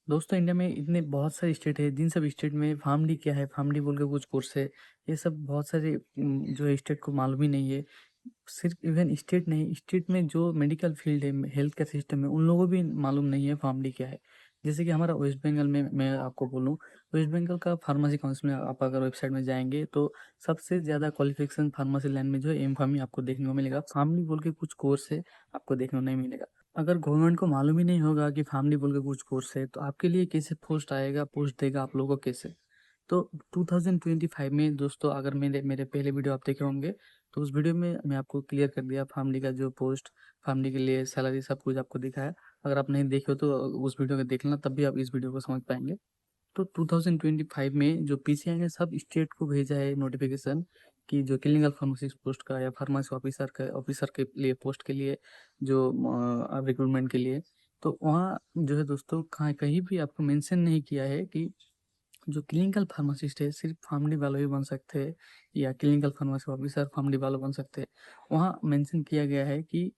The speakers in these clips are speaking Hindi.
दोस्तों इंडिया में इतने बहुत सारे स्टेट है, जिन सब स्टेट में फार्मडी क्या है, फार्मडी बोल के कुछ कोर्स है। ये सब बहुत सारे जो स्टेट को मालूम ही नहीं है। सिर्फ इवन स्टेट नहीं, स्टेट में जो मेडिकल फील्ड है, हेल्थ केयर सिस्टम है, उन लोगों को भी मालूम नहीं है फार्मडी क्या है। जैसे कि हमारा वेस्ट बंगाल में मैं आपको बोलूँ, वेस्ट बंगाल का फार्मेसी काउंसिल में आप अगर वेबसाइट में जाएंगे तो सबसे ज़्यादा क्वालिफिकेशन फार्मेसी लाइन में जो है एम फार्मी आपको देखने को मिलेगा। फार्मडी बोल के कुछ कोर्स है, आपको देखने को नहीं मिलेगा। अगर गवर्नमेंट को मालूम ही नहीं होगा कि फैमिली बोल के कुछ कोर्स है, तो आपके लिए कैसे पोस्ट आएगा, पोस्ट देगा आप लोगों को कैसे? तो 2025 में दोस्तों, अगर मेरे मेरे पहले वीडियो आप देखे होंगे, तो उस वीडियो में मैं आपको क्लियर कर दिया फैमिली का जो पोस्ट, फैमिली के लिए सैलरी, सब कुछ आपको दिखाया। अगर आप नहीं देखे हो तो उस वीडियो को देख लेना, तब भी आप इस वीडियो को समझ पाएंगे। तो 2025 में जो पीसीआई ने सब स्टेट को भेजा है नोटिफिकेशन कि जो क्लिनिकल फार्मासिस्ट पोस्ट का या फार्मेसी ऑफिसर के लिए पोस्ट के लिए जो रिक्रूटमेंट के लिए, तो वहाँ जो है दोस्तों, कहाँ कहीं भी आपको मेंशन नहीं किया है कि जो क्लिनिकल फार्मासिस्ट है सिर्फ फार्मडी वाले ही बन सकते हैं या क्लिनिकल फार्मेसी ऑफिसर फार्मडी वाले बन सकते हैं। वहाँ मेंशन किया गया है कि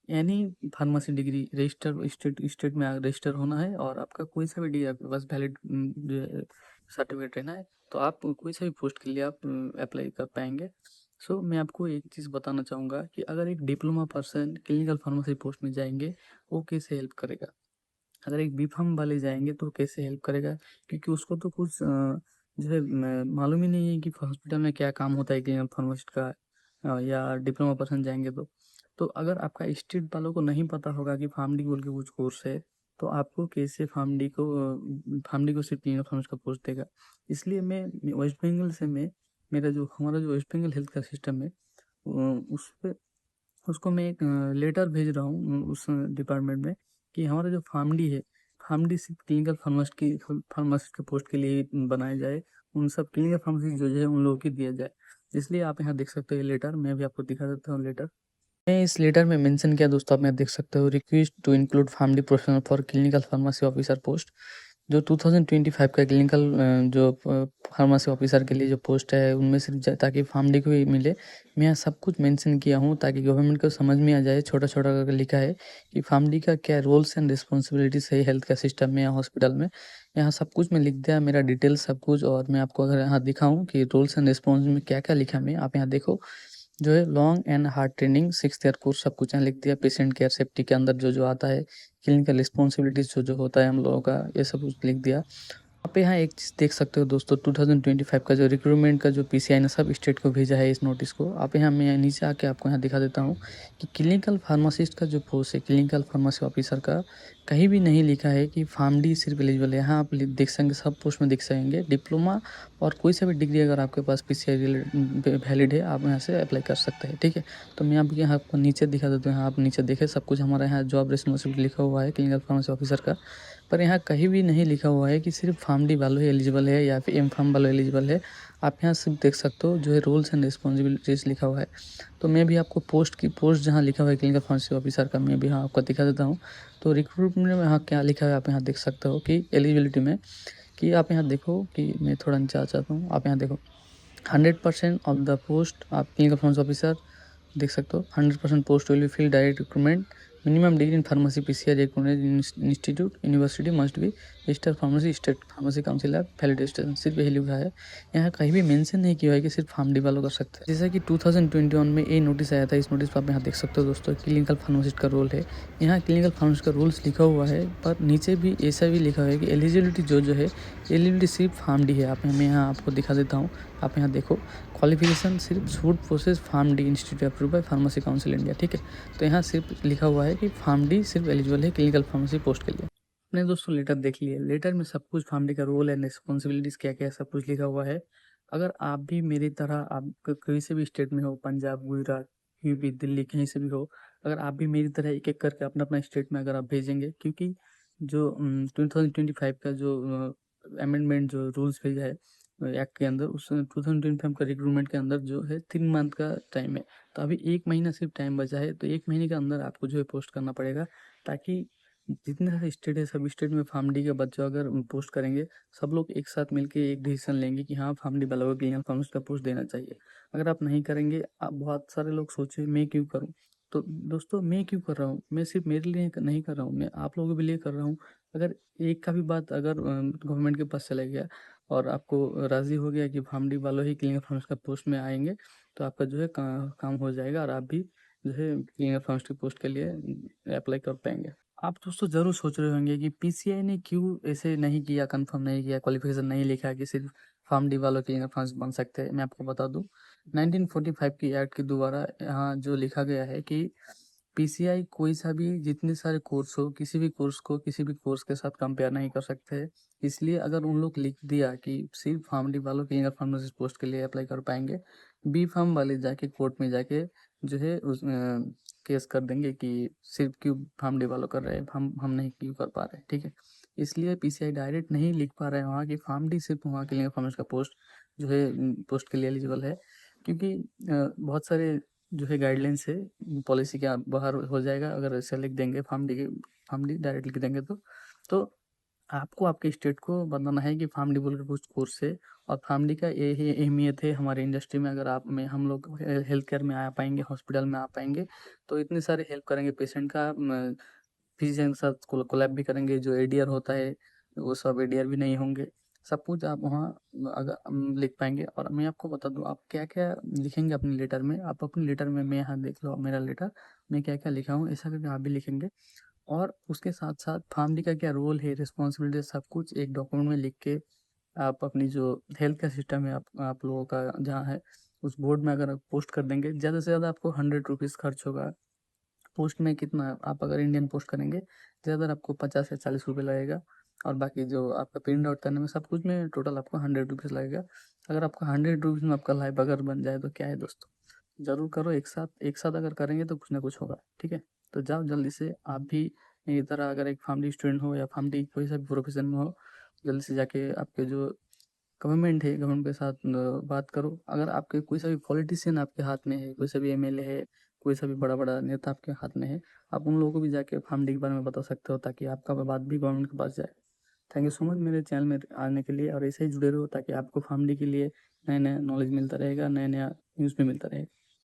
any pharmacy degree register state में रजिस्टर होना है, और आपका कोई सा भी डिग्री आपके पास वैलिड सर्टिफिकेट रहना है, तो आप कोई सा भी पोस्ट के लिए आप अप्लाई कर पाएंगे। सो मैं आपको एक चीज़ बताना चाहूँगा कि अगर एक diploma person clinical pharmacy post में जाएंगे, वो कैसे हेल्प करेगा। अगर एक बी फार्म वाले जाएंगे तो कैसे हेल्प करेगा, क्योंकि उसको तो कुछ जो है मालूम ही नहीं है कि हॉस्पिटल में क्या काम होता है क्लिनिकल फार्मासिस्ट का। या डिप्लोमा पर्सन जाएंगे तो अगर आपका स्टेट वालों को नहीं पता होगा कि फार्मडी बोल के कुछ कोर्स है, तो आपको कैसे फार्मडी को सिर्फ क्लिनिकल फार्मासिस्ट का पोस्ट देगा। इसलिए मैं वेस्ट बंगाल से मैं मेरा जो हमारा जो वेस्ट बंगाल हेल्थ का सिस्टम है, उस पे उसको मैं एक लेटर भेज रहा हूँ उस डिपार्टमेंट में कि हमारा जो फार्मडी है, फार्मडी सिर्फ क्लिनिकल फार्मासिस्ट के पोस्ट के लिए ही बनाया जाए। उन सब क्लिनिकल फार्मासिस्ट जो है उन लोगों की दिया जाए। इसलिए आप यहाँ देख सकते हो ये लेटर, मैं भी आपको दिखा देता हूँ लेटर। मैं इस लेटर में मेंशन किया दोस्तों, आप यहाँ देख सकते हो, request to include PharmD professional for clinical pharmacy officer post. जो 2025 का क्लिनिकल जो फार्मेसी ऑफिसर के लिए जो पोस्ट है, उनमें सिर्फ ताकि फार्मडी को ही मिले। मैं यहाँ सब कुछ मेंशन किया हूँ ताकि गवर्नमेंट को समझ में आ जाए। छोटा छोटा करके लिखा है कि फार्मडी का क्या रोल्स एंड रिस्पॉन्सिबिलिटीज है हेल्थ का सिस्टम में या हॉस्पिटल में। यहाँ सब कुछ मैं लिख दिया, मेरा डिटेल सब कुछ। और मैं आपको अगर यहाँ दिखाऊँ कि रोल्स एंड रिस्पॉन्सिबिलिटी में क्या क्या लिखा है, मैं आप यहाँ देखो। जो है long and hard training 6 year course, सब कुछ यहाँ लिख दिया। पेशेंट केयर सेफ्टी के अंदर जो जो आता है, क्लिनिकल रिस्पॉन्सिबिलिटीज जो जो होता है हम लोगों का, ये सब कुछ लिख दिया। आप यहाँ एक चीज़ देख सकते हो दोस्तों, 2025 का जो रिक्रूटमेंट का जो पीसीआई ने सब स्टेट को भेजा है इस नोटिस को। आप यहाँ मैं नीचे आके आपको यहाँ दिखा देता हूँ कि क्लिनिकल फार्मासिस्ट का जो पोस्ट है, क्लिनिकल फार्मेसी ऑफिसर का, कहीं भी नहीं लिखा है कि फार्मडी सिर्फ एलिजिबल है। यहाँ आप देख सकेंगे, सब पोस्ट में देख सकेंगे डिप्लोमा और कोई सा भी डिग्री अगर आपके पास पीसीआई वैलिड है, आप यहाँ से अप्लाई कर सकते हैं। ठीक है, तो मैं आपको यहाँ आपको नीचे दिखा देता हूँ। यहाँ आप नीचे देखें, सब कुछ हमारा यहाँ जॉब रिस्पॉन्सिबिलिटी लिखा हुआ है क्लिनिकल फार्मेसी ऑफिसर का। पर यहाँ कहीं भी नहीं लिखा हुआ है कि सिर्फ फार्मडी वालों ही एलिजिबल है या फिर एम फार्म वालों एलिजिबल है। आप यहाँ सिर्फ देख सकते हो जो है रोल्स एंड रिस्पॉन्सिबिलिटीज लिखा हुआ है। तो मैं भी आपको पोस्ट जहाँ लिखा हुआ है क्लिनिकल फार्मेसी ऑफिसर का, मैं भी यहाँ आपको दिखा देता हूँ। तो रिक्रूटमेंट में यहाँ क्या लिखा है, आप यहाँ देख सकते हो कि एलिजिबिलिटी में, कि आप यहाँ देखो कि मैं थोड़ा नीचे आ चाहता हूँ। आप यहाँ देखो 100% ऑफ द पोस्ट आप क्लिनिकल फार्मेसी ऑफिसर देख सकते हो। 100% post will be fill direct recruitment. Minimum degree in pharmacy PCR recognised institute university must be registered pharmacy state pharmacy council app validation. सिर्फ यही लिखा है, यहाँ कहीं भी मेंशन नहीं किया है कि सिर्फ फार्मडी वालों कर सकते हैं। जैसा कि 2021 में ये नोटिस आया था, इस नोटिस पर आप यहाँ देख सकते हो दोस्तों, क्लिनिकल फार्मासिस्ट का रोल है। यहाँ क्लिनिकल फार्मासिस्ट का रूल्स लिखा हुआ है, पर नीचे भी ऐसा भी लिखा हुआ है कि एलिजिबिलिटी जो है, एलिजिबिलिटी सिर्फ फार्मडी है। आप मैं यहाँ आपको दिखा देता हूँ। आप यहाँ देखो, क्वालिफिकेशन सिर्फ food process pharm D institute approve by pharmacy council India. ठीक है, तो यहाँ सिर्फ लिखा हुआ है कि फार्म डी सिर्फ एलिजिबल है क्लिनिकल फार्मेसी पोस्ट के लिए। अपने दोस्तों लेटर देख लिए, लेटर में सब कुछ फार्म डी का रोल एंड रिस्पॉन्सिबिलिटीज क्या क्या है, सब कुछ लिखा हुआ है। अगर आप भी मेरी तरह, आप कहीं से भी स्टेट में हो, पंजाब, गुजरात, यूपी, दिल्ली, कहीं से भी हो, अगर आप भी मेरी तरह एक एक करके अपना अपना स्टेट में अगर आप भेजेंगे, क्योंकि जो 2025 का जो अमेंडमेंट जो रूल्स भेजा है एक्ट के अंदर, उस 2025 का रिक्रूटमेंट के अंदर जो है 3 मंथ का टाइम है। तो अभी 1 महीना सिर्फ टाइम बचा है, तो 1 महीने के अंदर आपको जो है पोस्ट करना पड़ेगा, ताकि जितने सारे स्टेट है, सब स्टेट में फार्मडी के बच्चे अगर पोस्ट करेंगे, सब लोग एक साथ मिलके एक डिसीजन लेंगे कि हाँ फार्मडी वाला को क्लिनिकल फार्मेसिस्ट का पोस्ट देना चाहिए। अगर आप नहीं करेंगे, आप बहुत सारे लोग सोचे मैं क्यों करूँ। तो दोस्तों मैं क्यों कर रहा हूँ, मैं सिर्फ मेरे लिए नहीं कर रहा हूँ, मैं आप लोगों के लिए कर रहा हूँ। अगर एक का भी बात अगर गवर्नमेंट के पास चला गया और आपको राज़ी हो गया कि फार्मडी वालों ही क्लीनर फार्मेस्ट का पोस्ट में आएँगे, तो आपका जो है काम हो जाएगा और आप भी जो है क्लीनर फार्मेस्ट की पोस्ट के लिए अप्लाई कर पाएँगे। आप दोस्तों ज़रूर सोच रहे होंगे कि पीसीआई ने क्यों ऐसे नहीं किया, कन्फर्म नहीं किया, क्वालिफ़िकेशन नहीं लिखा कि सिर्फ़ फार्मडी वालों क्लीनर फार्मेस्ट बन सकते हैं। मैं आपको बता दूँ, 1945 की एक्ट के द्वारा यहाँ जो लिखा गया है कि पीसीआई कोई सा भी जितने सारे कोर्स हो, किसी भी कोर्स को किसी भी कोर्स के साथ कंपेयर नहीं कर सकते। इसलिए अगर उन लोग लिख दिया कि सिर्फ फार्मडी वालों क्लीनर फार्मेसिस्ट पोस्ट के लिए अप्लाई कर पाएंगे, बी फार्म वाले जाके कोर्ट में जाके जो है केस कर देंगे कि सिर्फ क्यों फार्मडी वालों कर रहे हैं, हम नहीं क्यों कर पा रहे हैं, ठीक है। इसलिए पीसीआई डायरेक्ट नहीं लिख पा रहे हैं वहाँ की फार्मडी सिर्फ वहाँ क्लीनर फार्मेसिस्ट का पोस्ट जो है पोस्ट के लिए एलिजिबल है, क्योंकि बहुत सारे जो है गाइडलाइंस है, पॉलिसी के बाहर हो जाएगा अगर ऐसे लिख देंगे फार्मडी डायरेक्ट लिख देंगे तो आपको आपके स्टेट को बताना है कि फार्मडी बोल के कुछ कोर्स है और फार्मडी का यही अहमियत है हमारे इंडस्ट्री में। अगर आप में हम लोग हेल्थ केयर में आ पाएंगे, हॉस्पिटल में आ पाएंगे, तो इतने सारे हेल्प करेंगे पेशेंट का, फिजिशियन के साथ कोलैब भी करेंगे। जो एडीआर होता है वो सब एडीआर भी नहीं होंगे, सब कुछ आप वहाँ अगर लिख पाएंगे। और मैं आपको बता दूँ आप क्या क्या लिखेंगे अपने लेटर में। आप अपने लेटर में, मैं यहाँ देख लो मेरा लेटर, मैं क्या क्या लिखा हूँ, ऐसा करके आप भी लिखेंगे। और उसके साथ साथ फार्मडी का क्या रोल है, रिस्पॉन्सिबिलिटी, सब कुछ एक डॉक्यूमेंट में लिख के आप अपनी जो हेल्थ का सिस्टम है आप लोगों का जहाँ है उस बोर्ड में अगर आप पोस्ट कर देंगे, ज़्यादा से ज़्यादा आपको 100 रुपीज़ खर्च होगा। पोस्ट में कितना, आप अगर इंडियन पोस्ट करेंगे ज़्यादा आपको 50 या 40 रुपये लगेगा, और बाकी जो आपका प्रिंट आउट करने में सब कुछ में टोटल आपको 100 रुपीज़ लगेगा। अगर आपका 100 रुपीज़ में आपका लाइफ अगर बन जाए तो क्या है दोस्तों, ज़रूर करो एक साथ अगर करेंगे तो कुछ ना कुछ होगा, ठीक है। तो जाओ जल्दी से आप भी मेरी तरह अगर एक फार्मडी स्टूडेंट हो या फार्मडी कोई सा भी प्रोफेशन में हो, जल्दी से जाके आपके जो गवर्नमेंट है, गवर्नमेंट के साथ बात करो। अगर आपके कोई सा भी पॉलिटिशियन आपके हाथ में है, कोई सा भी एमएलए है, कोई सा भी बड़ा बड़ा नेता आपके हाथ में है, आप उन लोगों को भी जाके फार्मडी के बारे में बता सकते हो ताकि आपका बात भी गवर्नमेंट के पास जाए। थैंक यू सो मच मेरे चैनल में आने के लिए, और ऐसे ही जुड़े रहो ताकि आपको फार्मडी के लिए नया नया नॉलेज मिलता रहेगा, नया नया न्यूज़ भी मिलता रहेगा।